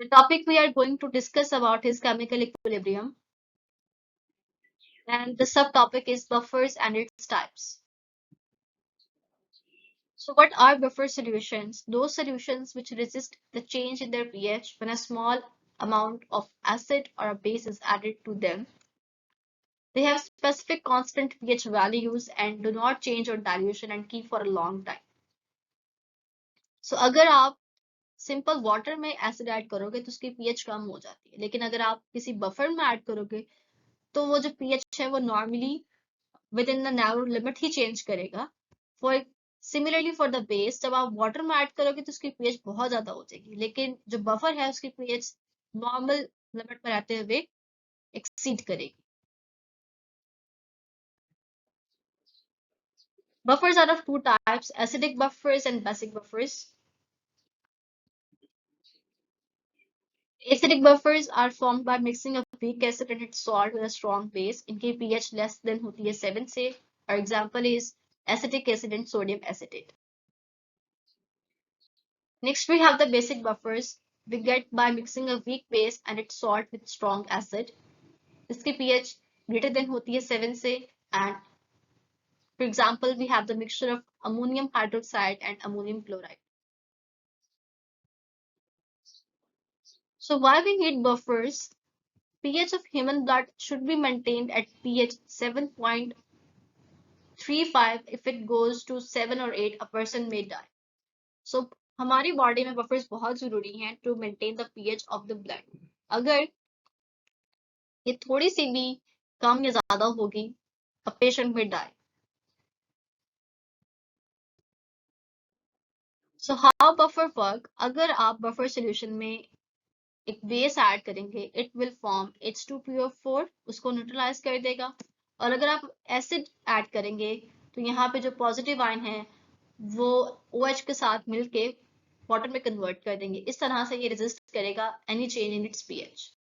The topic we are going to discuss about is chemical equilibrium, and the subtopic is buffers and its types. So what are buffer solutions? Those solutions which resist the change in their pH when a small amount of acid or a base is added to them. They have specific constant pH values and do not change on dilution and keep for a long time. So अगर आप simple water में acid add करोगे तो उसकी pH कम हो जाती है, लेकिन अगर आप किसी बफर में ऐड करोगे तो वो जो पीएच है वो normally with in the narrow limit ही चेंज करेगा. For similarly for the base, जब आप वाटर में ऐड करोगे तो उसकी पीएच बहुत ज्यादा हो जाएगी, लेकिन जो बफर है उसकी पीएच नॉर्मल लिमिट में रहते हुए एक्सीड करेगी. Buffers are of two types: acidic buffers and basic buffers. Acidic buffers are formed by mixing a weak acid and its salt with a strong base. इनकी pH less than होती है 7 से. Our example is acetic acid and sodium acetate. Next we have the basic buffers we get by mixing a weak base and its salt with strong acid. इसकी pH greater than होती है 7 से, and for example we have the mixture of ammonium hydroxide and ammonium chloride. So why we need buffers? pH of human blood should be maintained at pH 7.35. If it goes to 7 or 8, a person may die. So हमारी body में buffers बहुत जरूरी हैं to maintain the pH of the blood. अगर ये थोड़ी सी भी कम या ज्यादा होगी, a patient may die. So how buffer work? अगर आप बफर सॉल्यूशन में एक बेस ऐड करेंगे, इट विल फॉर्म H2PO4, उसको न्यूट्रलाइज कर देगा. और अगर आप एसिड ऐड करेंगे तो यहाँ पे जो पॉजिटिव आयन है वो OH के साथ मिलके वाटर में कन्वर्ट कर देंगे. इस तरह से ये रेजिस्ट करेगा any change in its pH.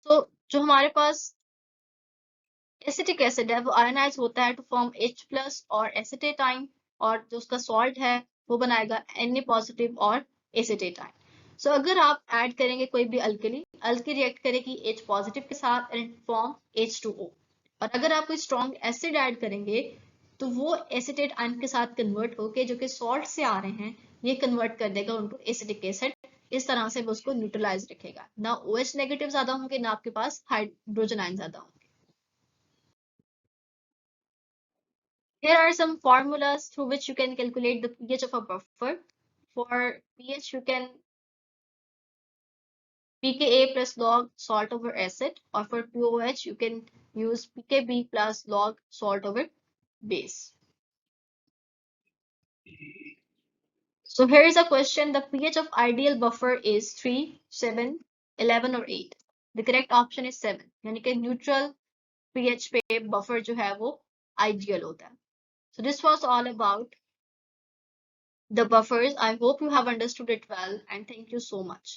तो जो हमारे पास एसिटिक एसिड है वो आयनाइज होता है टू फॉर्म H+ और एसिटेटाइन, और जो उसका सॉल्ट है वो बनाएगा Na पॉजिटिव और एसिटेटाइन. सो अगर आप ऐड करेंगे कोई भी अल्कली रिएक्ट करेगी H पॉजिटिव के साथ एंड फॉर्म H2O. और अगर आप कोई स्ट्रॉन्ग एसिड ऐड करेंगे तो वो एसिटेट आयन के साथ कन्वर्ट होके जो कि सॉल्ट से आ रहे हैं ये कन्वर्ट कर देगा उनको एसिटिक एसिड. इस तरह से वो उसको न्यूट्रलाइज रखेगा. ना OH नेगेटिव ज्यादा होंगे, ना आपके पास हाइड्रोजन आयन ज्यादा होंगे. Here are some formulas through which you can calculate the pH of a buffer. For pH, you can pKa plus log salt over acid, or for POH, you can use pKb plus log salt over base. So here is a question. The pH of ideal buffer is 3, 7, 11 or 8. The correct option is 7. यानी कि neutral pH पे buffer जो है वो ideal होता है. So this was all about the buffers. I hope you have understood it well, and thank you so much.